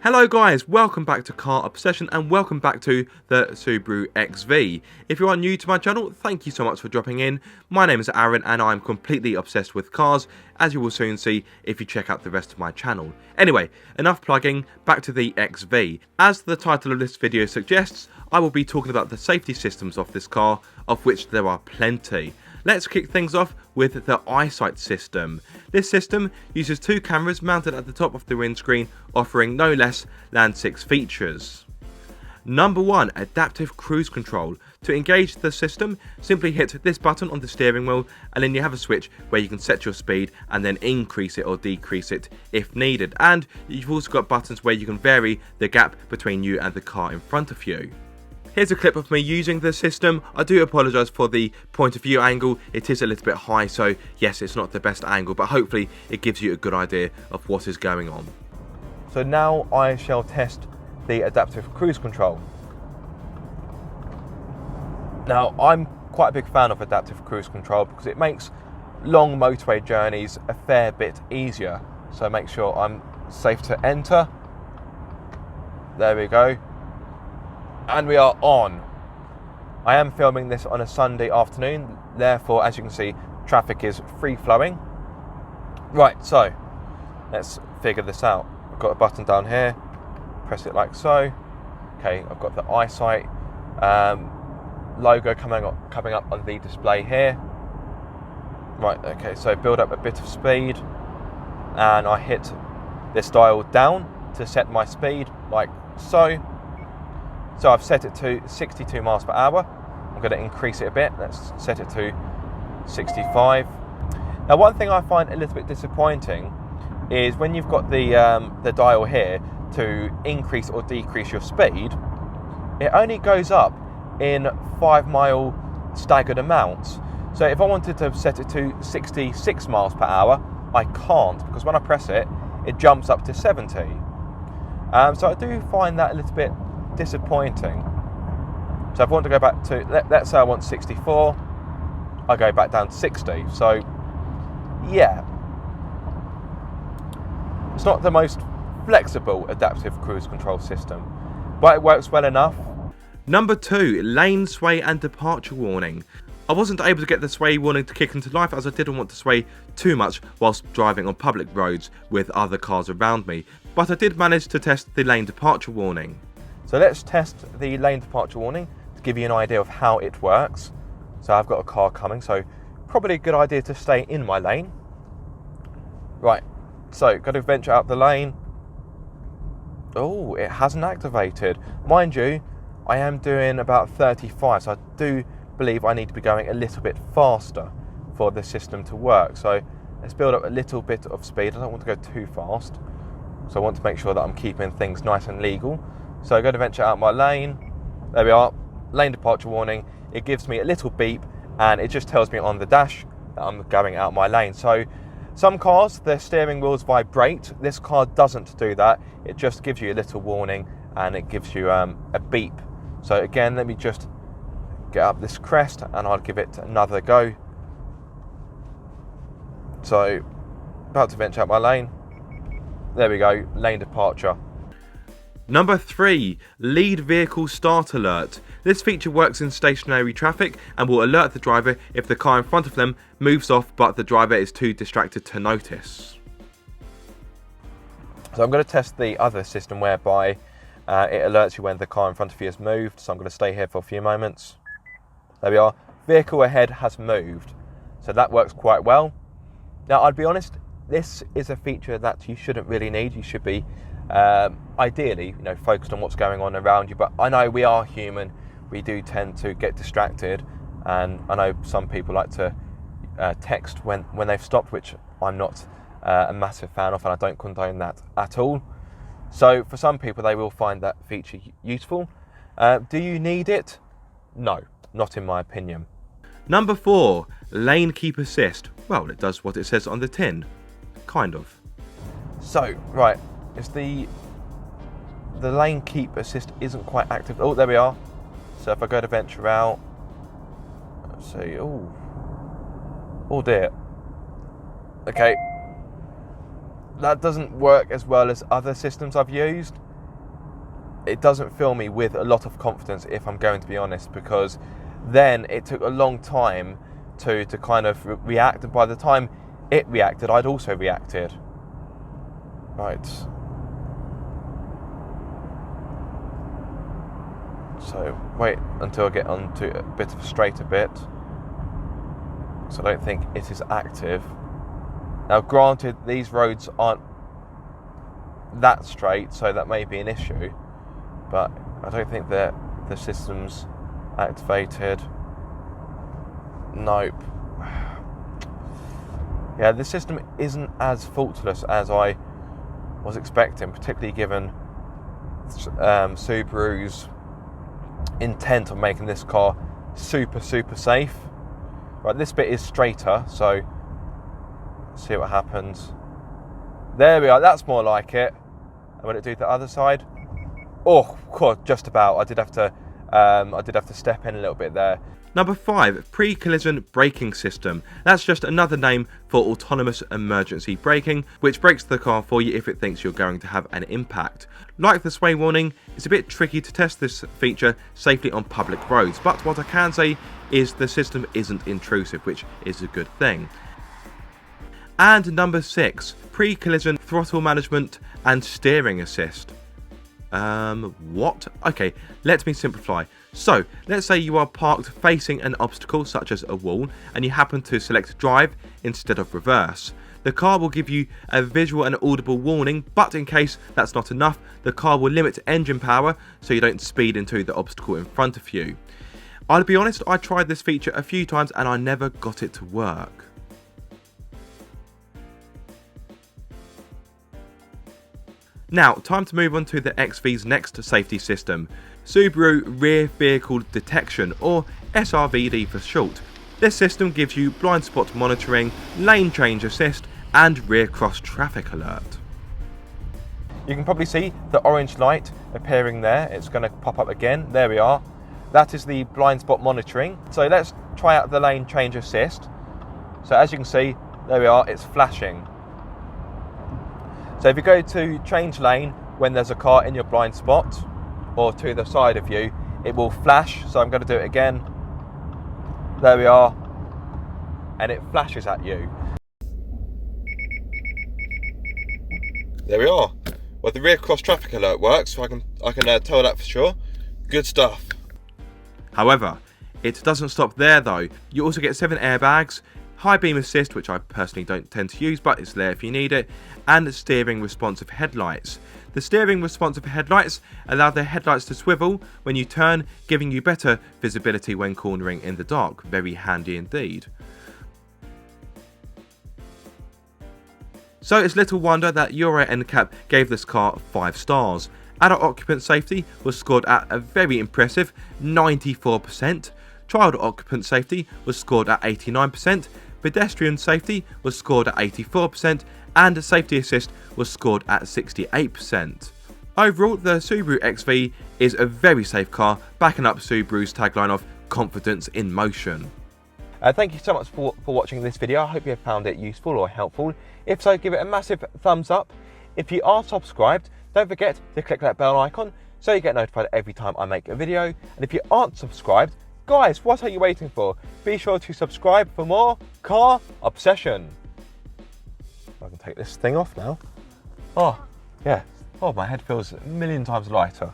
Hello guys, welcome back to Car Obsession and welcome back to the Subaru XV. If you are new to my channel, thank you so much for dropping in. My name is Aaron and I'm completely obsessed with cars, as you will soon see if you check out the rest of my channel. Anyway, enough plugging, back to the XV. As the title of this video suggests, I will be talking about the safety systems of this car, of which there are plenty. Let's kick things off with the eyesight system. This system uses two cameras mounted at the top of the windscreen, offering no less than 6 features. Number 1, adaptive cruise control. To engage the system, simply hit this button on the steering wheel and then you have a switch where you can set your speed and then increase it or decrease it if needed. And you've also got buttons where you can vary the gap between you and the car in front of you. Here's a clip of me using the system. I do apologise for the point of view angle, it is a little bit high, so yes, it's not the best angle, but hopefully it gives you a good idea of what is going on. So now I shall test the adaptive cruise control. Now I'm quite a big fan of adaptive cruise control because it makes long motorway journeys a fair bit easier. So make sure I'm safe to enter. There we go. And we are on. I am filming this on a Sunday afternoon, therefore, as you can see, traffic is free flowing. Right, so let's figure this out. I've got a button down here, press it like so. Okay, I've got the eyesight logo coming up on the display here. Right, okay, so build up a bit of speed, and I hit this dial down to set my speed like so. So I've set it to 62 miles per hour. I'm going to increase it a bit. Let's set it to 65. Now, one thing I find a little bit disappointing is when you've got the dial here to increase or decrease your speed, it only goes up in 5-mile staggered amounts. So if I wanted to set it to 66 miles per hour, I can't, because when I press it, it jumps up to 70. So I do find that a little bit disappointing. So if I want to go back to, let's say I want 64, I go back down to 60. So yeah, it's not the most flexible adaptive cruise control system, but it works well enough. Number 2, lane sway and departure warning. I wasn't able to get the sway warning to kick into life as I didn't want to sway too much whilst driving on public roads with other cars around me, but I did manage to test the lane departure warning. So let's test the lane departure warning to give you an idea of how it works. So I've got a car coming, so probably a good idea to stay in my lane. Right, so got to venture out the lane. Oh, it hasn't activated. Mind you, I am doing about 35, so I do believe I need to be going a little bit faster for the system to work. So let's build up a little bit of speed. I don't want to go too fast, so I want to make sure that I'm keeping things nice and legal. So I'm going to venture out my lane. There we are, lane departure warning. It gives me a little beep and it just tells me on the dash that I'm going out my lane. So some cars, their steering wheels vibrate. This car doesn't do that. It just gives you a little warning and it gives you a beep. So again, let me just get up this crest and I'll give it another go. So about to venture out my lane. There we go, lane departure. Number 3, lead vehicle start alert. This feature works in stationary traffic and will alert the driver if the car in front of them moves off but the driver is too distracted to notice. So I'm going to test the other system whereby it alerts you when the car in front of you has moved. So I'm going to stay here for a few moments. There we are, vehicle ahead has moved. So that works quite well. Now I'll be honest, this is a feature that you shouldn't really need. You should be ideally, focused on what's going on around you, but I know we are human. We do tend to get distracted, and I know some people like to text when they've stopped, which I'm not a massive fan of, and I don't condone that at all. So for some people, they will find that feature useful. Do you need it? No, not in my opinion. Number 4, lane keep assist. Well, it does what it says on the tin, kind of. So, right. It's the lane keep assist isn't quite active. Oh, there we are. So if I go to venture out, let's see. Oh dear. Okay, that doesn't work as well as other systems I've used. it doesn't fill me with a lot of confidence, if I'm going to be honest, because then it took a long time to kind of react, and by the time it reacted, I'd also reacted. Right. So wait until I get onto a bit of a straighter bit. So I don't think it is active. Now granted, these roads aren't that straight, so that may be an issue, but I don't think that the system's activated. Nope. Yeah, the system isn't as faultless as I was expecting, particularly given Subaru's intent of making this car super safe. Right, this bit is straighter, so let's see what happens. There we are, that's more like it. And when it do the other side, oh god, just about. I did have to step in a little bit there. Number 5, PreCollision braking system. That's just another name for autonomous emergency braking, which brakes the car for you if it thinks you're going to have an impact. Like the sway warning, it's a bit tricky to test this feature safely on public roads, but what I can say is the system isn't intrusive, which is a good thing. And number 6, PreCollision throttle management and steering assist. What? Okay, let me simplify. So, let's say you are parked facing an obstacle such as a wall and you happen to select drive instead of reverse. The car will give you a visual and audible warning, but in case that's not enough, the car will limit engine power so you don't speed into the obstacle in front of you. I'll be honest, I tried this feature a few times and I never got it to work. Now, time to move on to the XV's next safety system, Subaru Rear Vehicle Detection, or SRVD for short. This system gives you blind spot monitoring, lane change assist, and rear cross traffic alert. You can probably see the orange light appearing there. It's going to pop up again. There we are. That is the blind spot monitoring. So let's try out the lane change assist. So as you can see, there we are, it's flashing. So if you go to change lane when there's a car in your blind spot or to the side of you, it will flash. So I'm going to do it again. There we are. And it flashes at you. There we are. Well, the rear cross traffic alert works, so I can tell that for sure. Good stuff. However, it doesn't stop there though. You also get 7 airbags, high beam assist, which I personally don't tend to use, but it's there if you need it, and steering responsive headlights. The steering responsive headlights allow the headlights to swivel when you turn, giving you better visibility when cornering in the dark. Very handy indeed. So it's little wonder that Euro NCAP gave this car 5 stars. Adult occupant safety was scored at a very impressive 94%, child occupant safety was scored at 89%, pedestrian safety was scored at 84%, and safety assist was scored at 68%. Overall, the Subaru XV is a very safe car, backing up Subaru's tagline of confidence in motion. Thank you so much for watching this video. I hope you have found it useful or helpful. If so, give it a massive thumbs up. If you are subscribed, don't forget to click that bell icon so you get notified every time I make a video. And if you aren't subscribed, guys, what are you waiting for? Be sure to subscribe for more car obsession. I can take this thing off now. Oh, yeah. Oh, my head feels a million times lighter.